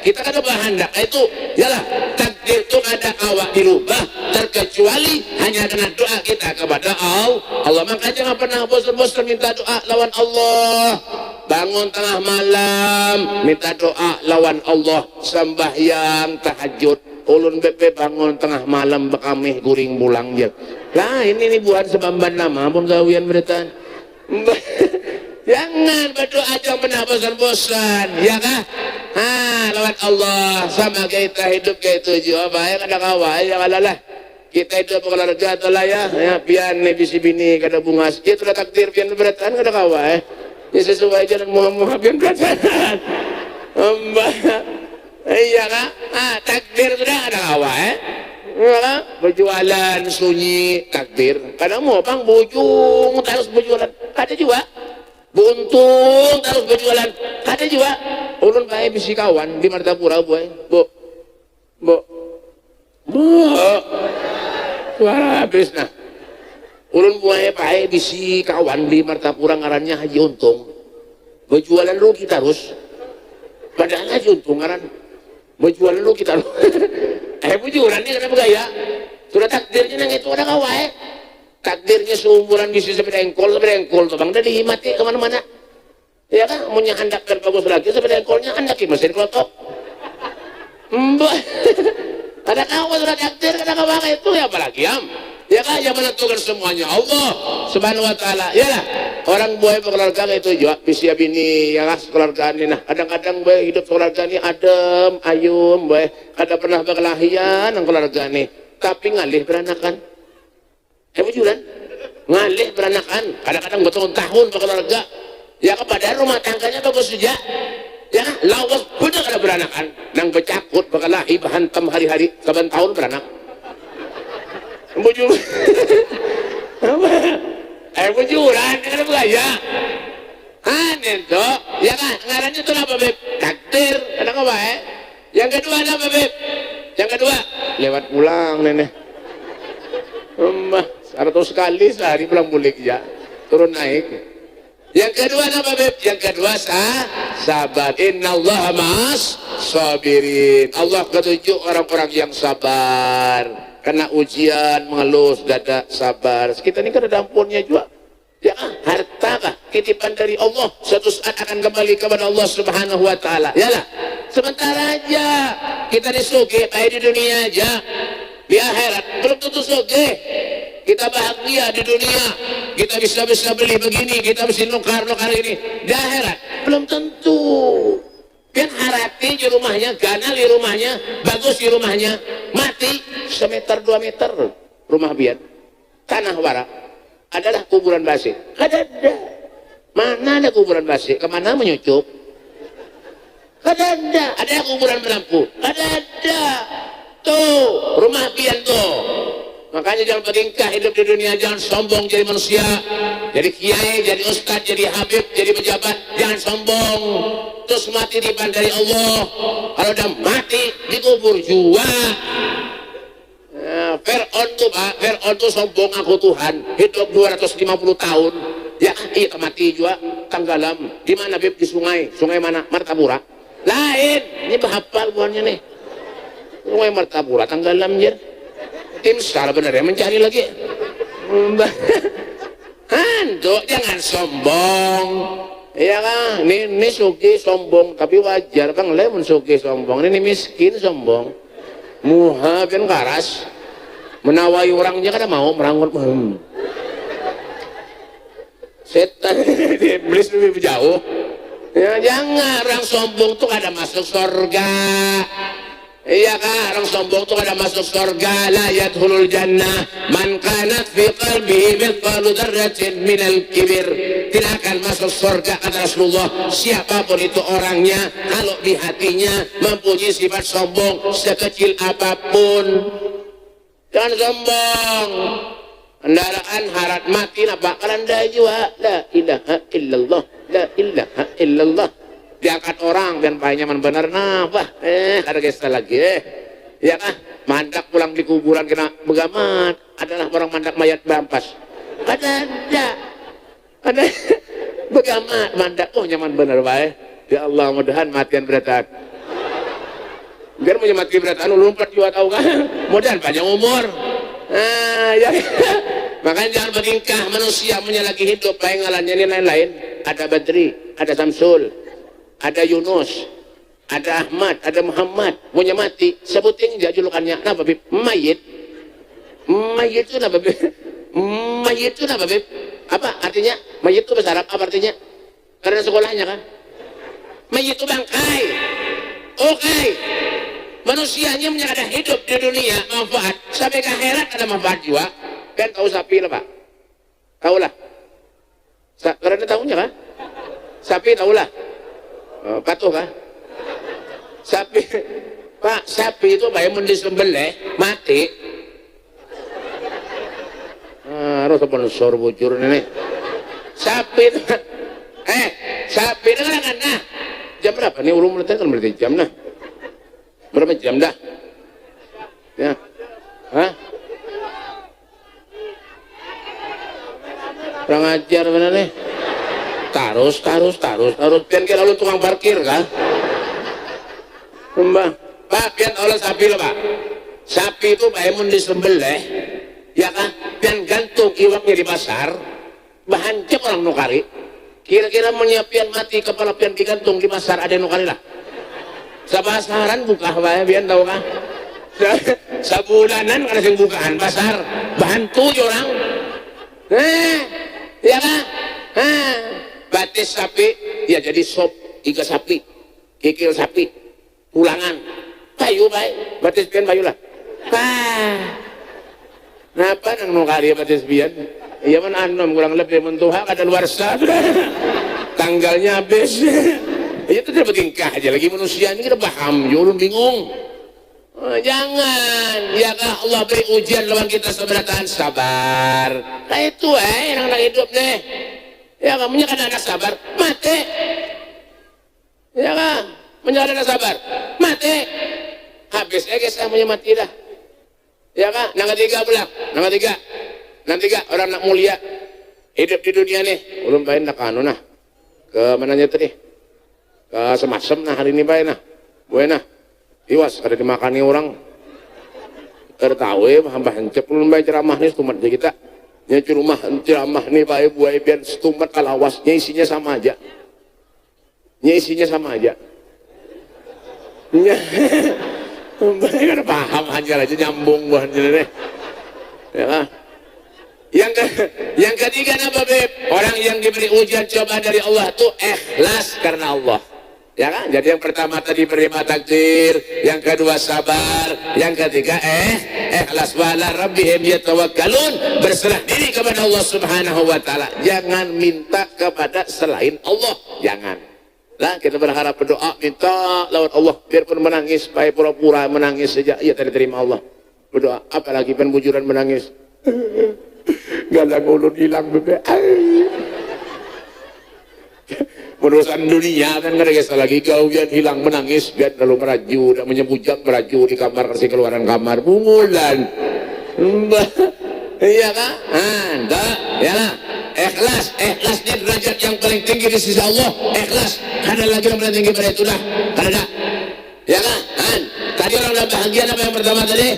kita kada bahandak itu yalah takdir itu kada kawa dirubah terkecuali hanya dengan doa kita kepada Allah. Maka jangan pernah bosan-bosan minta doa lawan Allah. Bangun tengah malam minta doa lawan Allah, sembahyang tahajud. Ulun bepe bangun tengah malam bekamih guring bulang je. Lah ini buat sebamban nama pun gawian beretan. Jangan berdoa jangan pernah bosan-bosan, ya kah? Lawan Allah sama kita hidup kayak itu juga baik ada kawan ya kalalah kita hidup keluarga atau lah ya pian nih bisi bini kada bunga sedikit sudah takdir pian beratan kada kawan ya sesuai jalan Muhammad pian beratan iya kah? Takdir sudah ada kawan berjualan sunyi takdir kadang mau bang bujung terus berjualan ada juga buntung terus berjualan ada juga ulun baik bisi kawan di Martapura boy bu suara habis nah ulun baik bisi kawan di Martapura ngarannya Haji Untung berjualan lu kita terus padahal Haji Untung ngaran berjualan lu kita bujuran ini kenapa gaya sudah takdirnya nang itu ada kawan takdirnya seumuran bisa sepeda engkol tuh bang dari mati kemana-mana ya kan mau handakkan bagus lagi sepeda engkolnya handaki mesin klotok ada kawan sudah takdir ada kawan itu ya apalagi ya kan yang menentukan semuanya Allah Subhanahu wa taala ya lah orang boy keluarga itu juga bisa bini ya kan keluarga ini nah kadang-kadang boy hidup keluarga ini adem ayum boy kada pernah berkelahian keluarga ini tapi ngalih beranakan bujuran ngalih beranakan kadang-kadang bertahun-tahun berkeluarga ya kepada rumah tangganya bagus saja ya lawas benar ada beranakan nang bercakut berkelahi bahantam hari-hari saban tahun beranak bujur bujuran ada bergaya itu ya kan ngarannya itu apa beb takdir ada apa yang kedua ada apa beb yang kedua lewat pulang nenek 100 kali sehari pulang balik ya turun naik. Yang kedua apa beb? Yang kedua sabar. Innallaha ma'as sabirin. Allah ketujuh orang-orang yang sabar. Kena ujian mengelus dada sabar. Kita ini kan ada ampunnya juga. Ya harta kah? Titipan dari Allah. Suatu saat akan kembali kepada Allah Subhanahu wa taala. Yalah. Sebentar aja kita disugih baik di dunia aja. Di akhirat belum tentu sugih. Kita bahagia di dunia, kita bisa beli begini, kita bisa nukar ini. Di akhirat belum tentu. Kan harati di rumahnya, ganal di rumahnya, bagus di rumahnya, mati 1 meter 2 meter rumah biar tanah warak adalah kuburan basi. Ada Mana ada kuburan basi? Kemana menyucup? Ada kuburan melampu? Ada. Tuh, rumah pian tuh. Makanya jangan bertingkah hidup di dunia, jangan sombong jadi manusia. Jadi kiai, jadi ustadz, jadi habib, jadi pejabat, jangan sombong. Terus mati di depan dari Allah. Kalau udah mati, dikubur juga. Nah, Fir'aun tuh Pak, Fir'aun tuh sombong aku Tuhan, hidup 250 tahun. Ya, iya mati juga, tenggelam. Di mana Bib? Di sungai. Sungai mana? Martapura. Lain. Ini bahapal buahnya nih. Sungai Martapura tenggelam ya. Tim SAR bener ya mencari lagi. Hantu, jangan sombong. Iya kan? Ini suki sombong, tapi wajar Bang Lemon suki sombong. Ini miskin sombong. Muha kan karas. Menawai orangnya kan mau merangkut. Setan iblis lebih jauh. Ya jangan, orang sombong tuh kada masuk surga. Iya kan, orang sombong tuh kada masuk surga. La yadkhulul jannah man kanat fi qalbihi mithqalu dzarratin minal kibir. Tidak akan masuk surga kata Rasulullah siapapun itu orangnya kalau di hatinya mempunyai sifat sombong sekecil apapun. Jangan sombong. Kendaraan harat mati napa kalanda juga. La ilaha illallah, la ilaha illallah. Diangkat orang dan pakai nyaman benar napa? Kada gesta lagi. Ya kah? Mandak pulang di kuburan kena begamat. Adalah orang mandak mayat bampas. Ada. Begamat mandak. Oh nyaman benar bae. Ya Allah mudahan matian beratan. Biar punya mati beratan lompat juga tahu kan? Mudahan panjang umur. Ya. Makanya jangan bertingkah manusia punya lagi hidup baik ngalannya ini lain-lain. Ada Badri, ada Samsul, ada Yunus, ada Ahmad, ada Muhammad. Punya mati, sebutin aja julukannya. Kenapa Bib? Mayit. Mayit itu apa Bib? Mayit itu apa Bib? Apa artinya? Mayit itu bahasa Arab apa artinya? Karena sekolahnya kan. Mayit itu bangkai. Oke. Manusianya punya ada hidup di dunia manfaat sampai ke akhirat ada manfaat juga. Kan tahu sapi lah Pak, tahu lah. Karena tahunya kan? Sapi tahu lah. Patuh kan? Sapi, Pak, sapi itu bayar disembelih mati. Harus sponsor bocor ini. Sapi itu, sapi itu kan nah. Jam berapa? Ini ulum kan berarti jam nah. Berapa jam dah? Ya, hah? Kurang ajar bener nih. Tarus. Pian kira lu tukang parkir kan? Mbak, Pak, pian oleh sapi lo Pak. Sapi itu baemun disembelih, ya kan? Pian gantung iwaknya di pasar, bahan cek orang nukari. Kira-kira menyiapkan mati kepala pian digantung di pasar ada nukari lah. Sapasaran buka bae pian tahu kan? Sabulanan kada sing bukaan pasar, bahan tujuh orang. Ya kan? Batis sapi, ya jadi sop, iga sapi, kikil sapi, ulangan, payu baik, batis pian payu lah. Napa nang nukari batis pian? Iya man anom kurang lebih mentuha kada luar sah. Tanggalnya habis. Itu tidak bertingkah aja lagi manusia ini kita paham, jurun bingung. Jangan, ya Allah beri ujian lawan kita seberatan sabar. Nah itu yang nak hidup deh. Ya kamunya kan anak sabar, mati. Ya kan, punya anak sabar, mati. Habis guys, punya mati dah. Ya kan, nang ketiga pulang, nang ketiga orang nak mulia hidup di dunia nih. Ulun bain nak anu nah, ke mananya tadi, ke Semasem nah hari ini bain nah, boleh nah. Iwas kada dimakani orang. Kada tahu hamba hancep ulun bae ceramah ni stumat je kita. Nya ceramah ni bae buai biar stumat kalawasnya isinya sama aja. Nya isinya sama aja. Nya bae kada paham aja nyambung buah deh. Ya. Yang ketiga apa Beb? Orang yang diberi ujian coba dari Allah tuh ikhlas karena Allah. Ya kan? Jadi yang pertama tadi menerima takdir, yang kedua sabar, yang ketiga ikhlas wala rabbihim yatawakkalun, berserah diri kepada Allah Subhanahu wa taala. Jangan minta kepada selain Allah, jangan. Lah kita berharap berdoa minta lawan Allah biarpun menangis, baik pura-pura menangis saja ya tadi terima Allah. Berdoa apalagi penbujuran menangis. Galang ulun hilang bebe. Urusan dunia kan nggak ada lagi kau biar hilang menangis biar lalu meraju dan menyebujak meraju di kamar kasih keluaran kamar bungulan iya kan enggak ya lah ikhlasnya derajat yang paling tinggi di sisi Allah ikhlas ada lagi yang paling tinggi pada itu dah ada ya kan tadi orang udah bahagia apa yang pertama tadi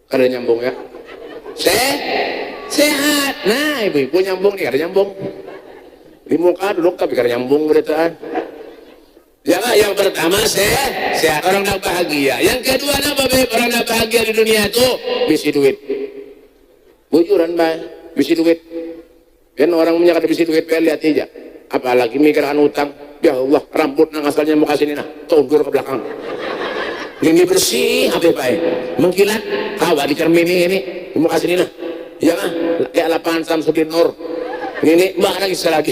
kada nyambung ya sehat nah ibu-ibu nyambung nih kada nyambung di muka duduk tapi karena nyambung beritaan ya gak? Yang pertama sehat orang nak bahagia, yang kedua apa beb orang nak bahagia di dunia itu bisi duit bujuran baik bisi duit kan orang punya kada bisi duit lihat aja apalagi mikiran utang ya Allah rambut nang asalnya mau kasih ini nah tundur ke belakang ini bersih apa baik mengkilat kawa di cermin ini mau kasih ini nah ya kan kayak lapangan Samsudin Nur ini mbak lagi lagi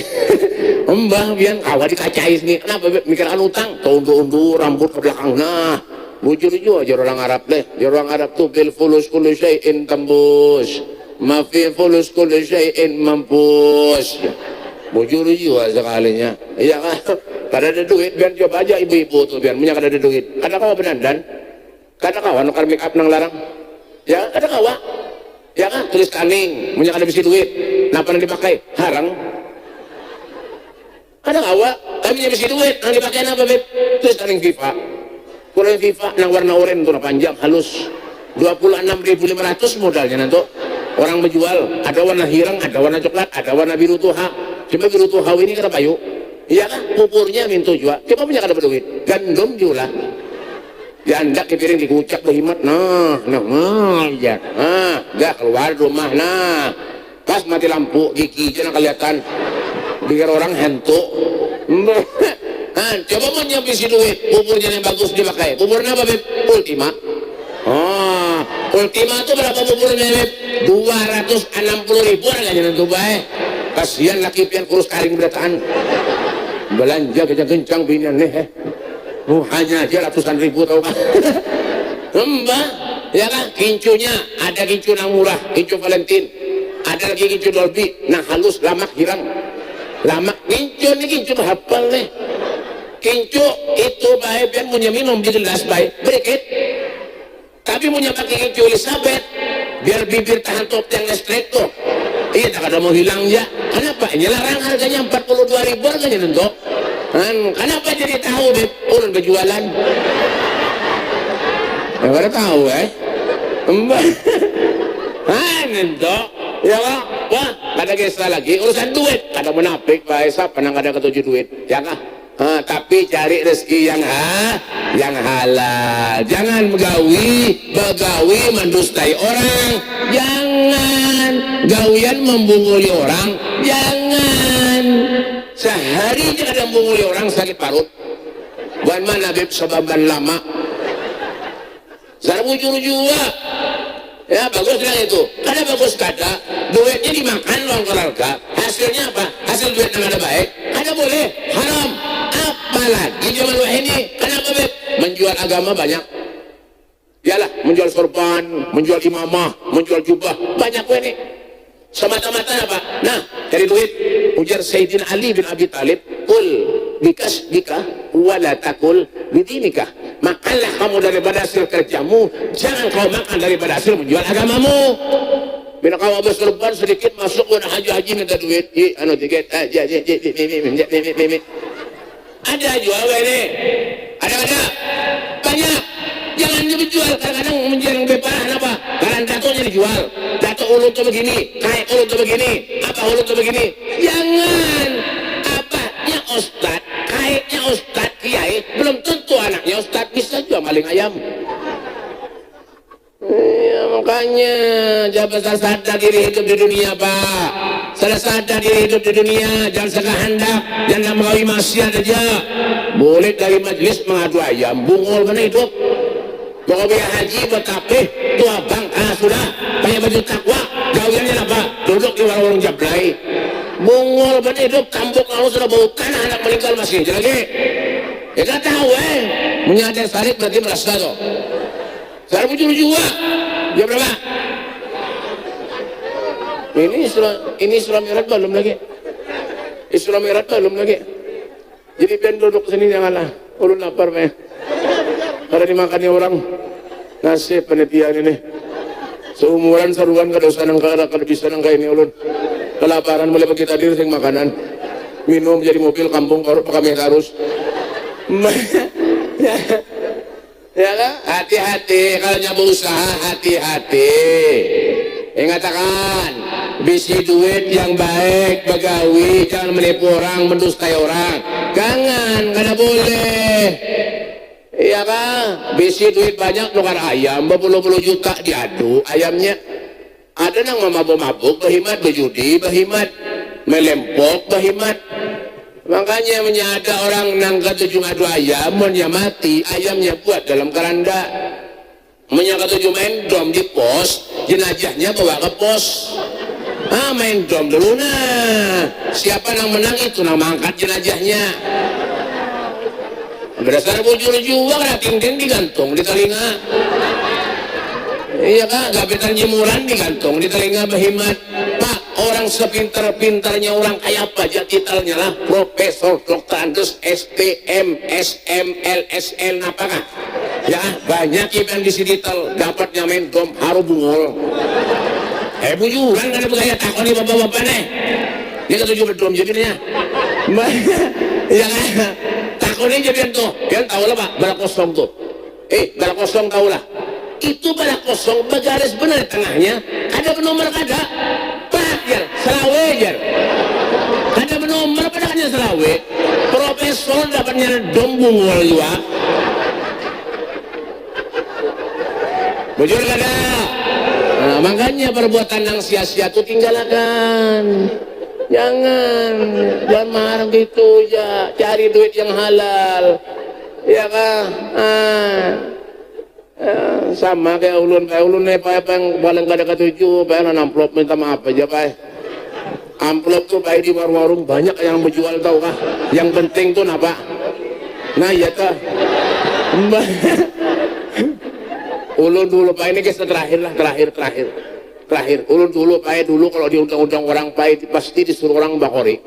mbak biar kawa dikacai sini kenapa mikiran utang undur rambut ke belakang nah bujur juga ajar orang Arab deh orang Arab tuh bil fulus kullu syai'in tembus mafi fulus kullu syai'in mampus bujur juga sekalinya iya kan kada ada duit biar coba aja ibu-ibu tuh biar punya kada ada duit kada kawa benandan kada kawa nukar make up nang larang ya kada kawa ya kan tulis kaning punya kada bisi duit kenapa nang dipakai harang ada kawa tapi punya bisi duit nang dipakai apa beb tulis kaning FIFA kalau yang FIFA nang warna oranye tuh panjang halus 26.500 modalnya nanti orang menjual ada warna hirang ada warna coklat ada warna biru tuha cuma biru tuha ini kada payu iya kan pupurnya mintu juga coba punya kada berduit gandum juga ya anda kepiring dikucak berhimat ya gak keluar rumah nah pas mati lampu gigi jangan kelihatan biar orang hantu coba mau nyabisi duit buburnya yang bagus dipakai buburnya apa beb Ultima Ultima itu berapa buburnya beb 260.000 harganya nanti baik kasihan laki pian kurus karing berataan belanja kencang binian nih hanya aja ratusan ribu tau kan mbak ya kan kincunya ada kincu nang murah kincu Valentine ada lagi kincu Dolby nang halus lamak hirang lamak kincu nih kincu hafal nih kincu itu baik biar punya minum di gelas baik berikit tapi punya pakai kincu Elizabeth biar bibir tahan top yang listrik tuh iya tak ada mau hilang ya kenapa ini larang harganya 42.000 harganya tentu kenapa jadi tahu beb urun berjualan ya pada tahu nento ya wah ada kisah lagi urusan duit ada menapik baik siapa nang ada ketujuh duit ya kah tapi cari rezeki yang halal jangan begawi mendustai orang jangan gawian membunguli orang jangan sehari aja ada membunguli orang sakit parut buat mana beb sebaban lama sarang ujur juga ya bagus lah itu ada bagus kata duitnya dimakan uang keluarga hasilnya apa hasil duit yang ada baik ada boleh haram apalagi zaman ini kenapa beb menjual agama banyak yalah menjual sorban menjual imamah menjual jubah banyak ini semata-mata apa nah cari duit ujar Sayyidina Ali bin Abi Talib kul bikasbika wala takul bidinika makanlah kamu daripada hasil kerjamu jangan kau makan daripada hasil menjual agamamu bila kau habis sorban sedikit masuk udah haji minta duit anu tiket ada jual ini ada banyak jangan dijual kadang-kadang menjual bebaran apa kadang datonya dijual dato ulut tuh begini kayak ulut tuh begini apa ulut tuh begini jangan apanya ustad kayaknya ustad kiai belum tentu anaknya ustad bisa juga maling ayam ya makanya jangan sadar diri hidup di dunia pak Kada sadar diri hidup di dunia, jangan sekahendak, jangan mengawi maksiat aja. Boleh dari majlis mengadu ayam, bungol mana hidup. Mau biar haji betapih, tua bang, sudah, pakai baju takwa, gawiannya apa? Duduk di warung-warung jablay. Bungol mana hidup, kambuk lalu sudah bau tanah, anak meninggal masih lagi. Ya kan tahu menyadar sarik berarti merasa tuh. Saya muncul juga, jam berapa? Ini Isra Mi'raj belum lagi. Isra Mi'raj belum lagi. Jadi pengen duduk sini janganlah. Ulun lapar meh. Karena dimakannya orang. Nasib panitia ini. Seumuran seruan kadosan yang bisa nang kayak ini ulun. Kelaparan mulai bagi tadi sing makanan. Minum jadi mobil kampung korok pakai harus. Ya kan? Hati-hati kalau nyabu usaha, hati-hati. Ingatakan, bisi duit yang baik, begawi, jangan menipu orang, mendustai orang. Jangan, kada boleh. Iya kan? Bisi duit banyak, nukar ayam, berpuluh-puluh juta diadu ayamnya. Ada nang mabuk-mabuk, berhimat, berjudi, berhimat, melempok, berhimat. Makanya menyada orang nang ketujuh ngadu ayam, monnya mati, ayamnya buat dalam keranda. Menyangka tujuh main drum di pos, jenazahnya bawa ke pos. Main drum dulu nah. Siapa yang menang itu nang mangkat jenazahnya. Berdasar bujur juga kena ting-ting digantung di telinga. Iya kan, gapetan jemuran digantung di telinga berhimat. Pak, orang sepintar-pintarnya orang kayak apa aja titelnya lah, Profesor Dr. Andus STM SML SL apakah? Ya banyak yang di sini dapatnya main dom haru bungol. Bujuran kan ada gaya takon nih bapak-bapak nih. Dia ketujuh berdom jadinya. Ya kan? Takonnya jadian tuh. Kalian tahu lah pak, balak kosong tuh. Balak kosong tahu lah. Itu balak kosong bergaris benar di tengahnya. Ada penomor kada. Pak jar, selawe jar. Ada penomor pada kan selawe. Profesor dapatnya dom bungol juga. Bujur kada. Nah, makanya perbuatan yang sia-sia itu tinggalkan. Jangan marah gitu ya. Cari duit yang halal. Ya kan? Sama kayak ulun nih apa yang paling kada ketujuh, pak amplop minta maaf aja pak. Amplop tuh pak di warung-warung banyak yang menjual tahu kah? Yang penting tuh apa? Nah iya tuh. Ulun dulu pak ini kisah terakhir lah, terakhir. Ulun dulu pak dulu kalau diundang-undang orang pak pasti disuruh orang bakori.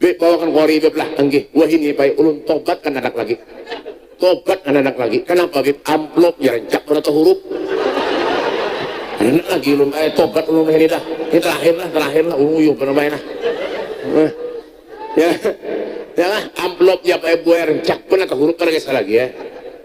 Bawakan kori lah, enggih. Wah ini pak ulun tobat kan anak lagi. Tobat kan anak lagi. Kenapa bib? Amplop ya rencak atau huruf. Anak lagi ulun pak tobat ulun ini dah. Ini terakhir lah. Ulun yuk pernah main lah. Ya lah amplop ya pak buaya rencak pun atau huruf kan kisah lagi ya.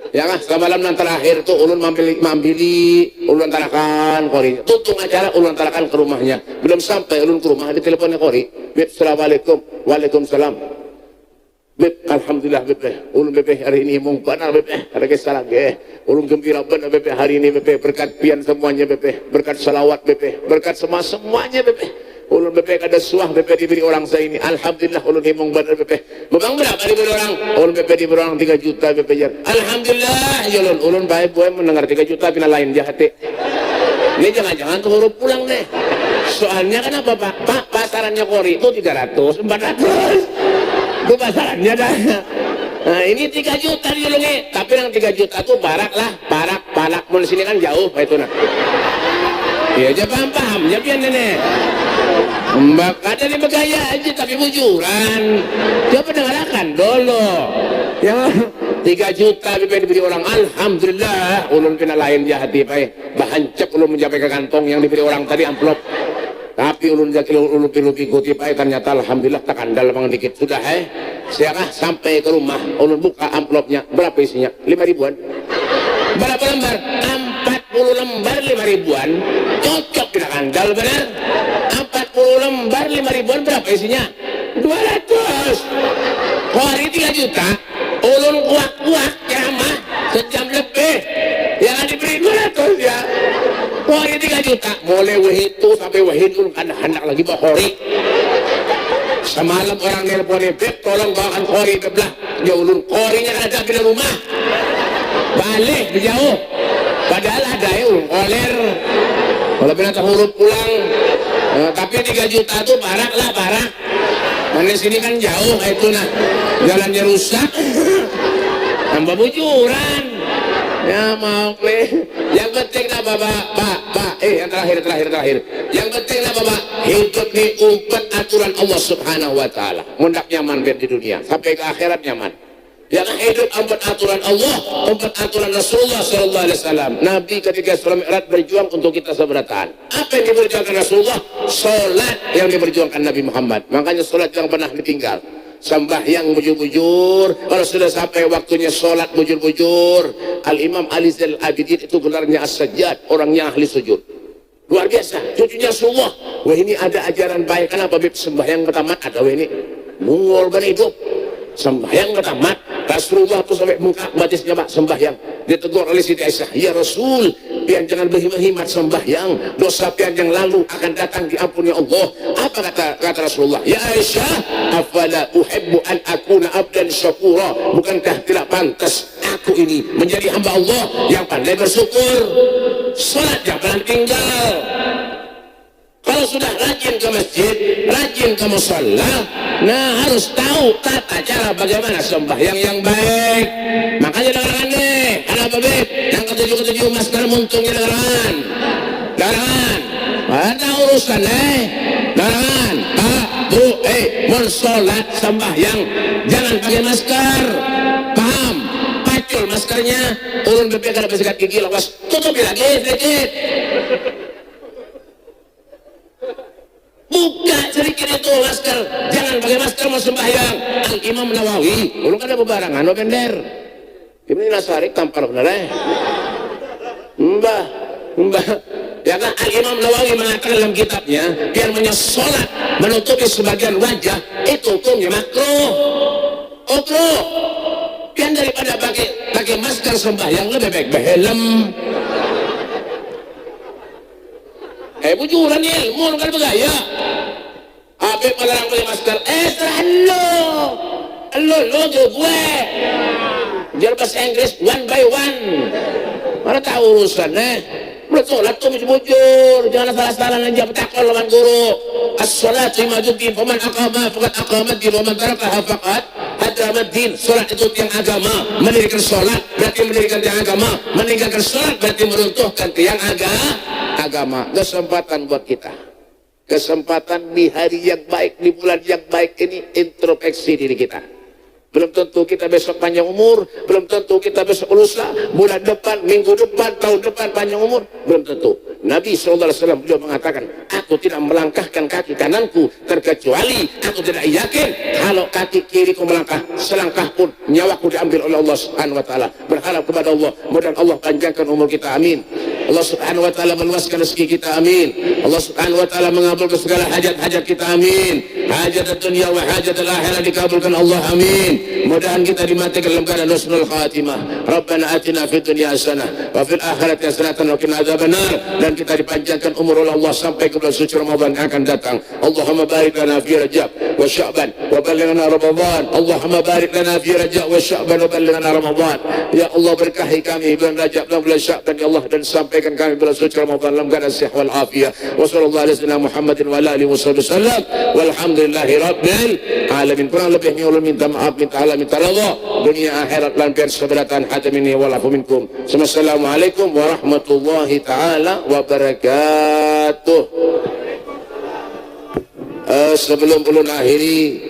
Ya kan, semalam yang terakhir tuh ulun mambili, ulun tarakan kori. Tutung acara ulun tarakan ke rumahnya. Belum sampai ulun ke rumah di teleponnya kori. Beb, assalamualaikum, waalaikumsalam. Beb, alhamdulillah beb. Ulun beb hari ini mungkana beb. Ada kisah lagi. Ulun gembira benar beb hari ini beb. Berkat pian semuanya beb. Berkat salawat beb. Berkat semuanya beb. Ulun bebek ada suah bebek diberi orang saya ini. Alhamdulillah ulun himung benar bebek. Memang berapa diberi orang? Ulun bebek diberi orang 3 juta bebek jar. Alhamdulillah ya ulun baik boy mendengar 3 juta pina lain jahat. Ini jangan-jangan tuh huruf pulang deh. Soalnya kenapa pak? Pak pasarannya kori itu 300, 400. Itu pasarannya dah. Nah ini 3 juta di ulungi. Tapi yang 3 juta tuh barak lah, palak. Mau sini kan jauh pak itu nah. Iya aja paham, ya pian nenek. Mbak ada di begaya aja tapi bujuran. Coba dengarkan dulu. Yang 3 juta bebek diberi orang, alhamdulillah. Ulun pina lain di hati pak. Bahancap ulun mencapai ke kantong yang diberi orang tadi amplop. Tapi ulun pilu ikuti pak. Ternyata alhamdulillah tak andal bang dikit sudah Siapa sampai ke rumah ulun buka amplopnya. Berapa isinya? 5 ribuan. Berapa lembar? 40 lembar 5 ribuan. Cocok tidak andal benar. 40 lembar 5 ribuan berapa isinya? 200. Hari 3 juta. Ulun kuak-kuak ceramah sejam lebih. Yang diberi 200 ya. Hari 3 juta. Mulai wahitu sampai wahid ulun hendak lagi bahori. Semalam orang nelpon Beb, tolong bawakan kori ke belah. Dia ulun korinya kan ada di rumah. Balik jauh. Padahal ada ya ulun koler. Kalau binatang huruf pulang. Tapi 3 juta tuh barak lah, barak. Mana sini kan jauh itu nah. Jalannya rusak. Tambah bujuran. Ya mau yang penting lah Bapak, yang terakhir. Yang penting lah Bapak, hidup di umat aturan Allah Subhanahu wa taala. Mundak nyaman biar di dunia, sampai ke akhirat nyaman. Jangan hidup umat aturan Allah, umat aturan Rasulullah sallallahu alaihi wasallam. Nabi ketika Isra Mi'raj berjuang untuk kita seberatan. Apa yang diperjuangkan Rasulullah? Salat yang diperjuangkan Nabi Muhammad. Makanya salat jangan pernah ditinggal. Sembahyang bujur-bujur, kalau sudah sampai waktunya sholat bujur-bujur. Al-Imam Ali Zainal Abidin itu gelarnya As-Sajjad, orangnya ahli sujud. Luar biasa, cucunya Rasulullah. Wah ini ada ajaran baik, kenapa Bib sembahyang ketamat? Ada wah ini mungol ban hidup. Sembahyang ketamat, Rasulullah tuh sampai muka batisnya Pak sembahyang. Ditegur oleh Siti Aisyah, ya Rasul, pian jangan berhemat sembahyang, dosa pian yang lalu akan datang diampuni Allah. Apa kata Rasulullah? Ya Aisyah, afala uhibbu an akuna abdan syakura? Bukankah tidak pantas aku ini menjadi hamba Allah yang pandai bersyukur? Salat jangan tinggal. Kalau sudah rajin ke masjid, rajin ke musholla, nah harus tahu tata cara bagaimana sembahyang yang baik. Makanya dengarkan nih, ada apa Beb? Yang ketujuh masker muntungnya dengarkan. Ada urusan dengarkan. Pak, Bu, mau sholat sembahyang jangan pakai masker. Paham? Pacul maskernya, urun Beb kada bersikat gigi lawas, tutupi lagi sedikit. Buka sedikit itu masker, jangan pakai masker mau sembahyang. Al-Imam Nawawi, ulun ada bebarangan no bender. Ibnu Nasarik tampar benar Mbah. Ya kan Al-Imam Nawawi mengatakan dalam kitabnya, biar menyolat menutupi sebagian wajah itu hukumnya makruh. Kan daripada pakai masker sembahyang lebih baik behelm. Bujuran ilmu kan bergaya. Habib melarang pakai masker. Lo gue. Biar bahasa Inggris one by one. Mana tahu urusan Bersolat tuh bujur, jangan salah-salah aja bertakwa lawan guru. As-salatu imaduddin, faman aqama faqad aqamaddin, wa man tarakaha faqad hadamaddin. Salat itu tiang agama, mendirikan salat berarti mendirikan tiang agama, meninggalkan salat berarti meruntuhkan tiang agama. Kesempatan buat kita, kesempatan di hari yang baik, di bulan yang baik ini introspeksi diri kita. Belum tentu kita besok panjang umur, belum tentu kita besok lusa, bulan depan, minggu depan, tahun depan panjang umur, belum tentu. Nabi SAW beliau mengatakan, aku tidak melangkahkan kaki kananku terkecuali aku tidak yakin kalau kaki kiriku melangkah selangkah pun nyawaku diambil oleh Allah Subhanahu wa taala. Berharap kepada Allah, mudah Allah panjangkan umur kita, amin. Allah Subhanahu wa taala meluaskan rezeki kita, amin. Allah Subhanahu wa taala mengabulkan segala hajat-hajat kita, amin. Hajat dunia wa hajat al-akhirah dikabulkan Allah, amin. Mudahan kita dimatikan dalam keadaan husnul khatimah. Rabbana atina fid dunya hasanah wa fil akhirati hasanah wa qina adzabannar. Dan kita dipanjangkan umur oleh Allah sampai ke bulan suci Ramadan yang akan datang. Allahumma barik lana fi Rajab wa Sya'ban wa ballighna Ramadan. Allahumma barik lana fi Rajab wa Sya'ban wa ballighna Ramadan. Ya Allah, berkahi kami bulan Rajab dan bulan Sya'ban ya Allah, dan sampaikan kami bulan suci Ramadan dalam keadaan sehat wal afiyah. Wa sallallahu alaihi wasallam Muhammadin wa alihi wasallam. Walhamdulillahi rabbil alamin. Kurang lebihnya ulun minta maaf, minta Allah, minta redha dunia akhirat lan pian seberatan hatam ini walafu minkum. Assalamualaikum warahmatullahi taala wabarakatuh. Sebelum ulun akhiri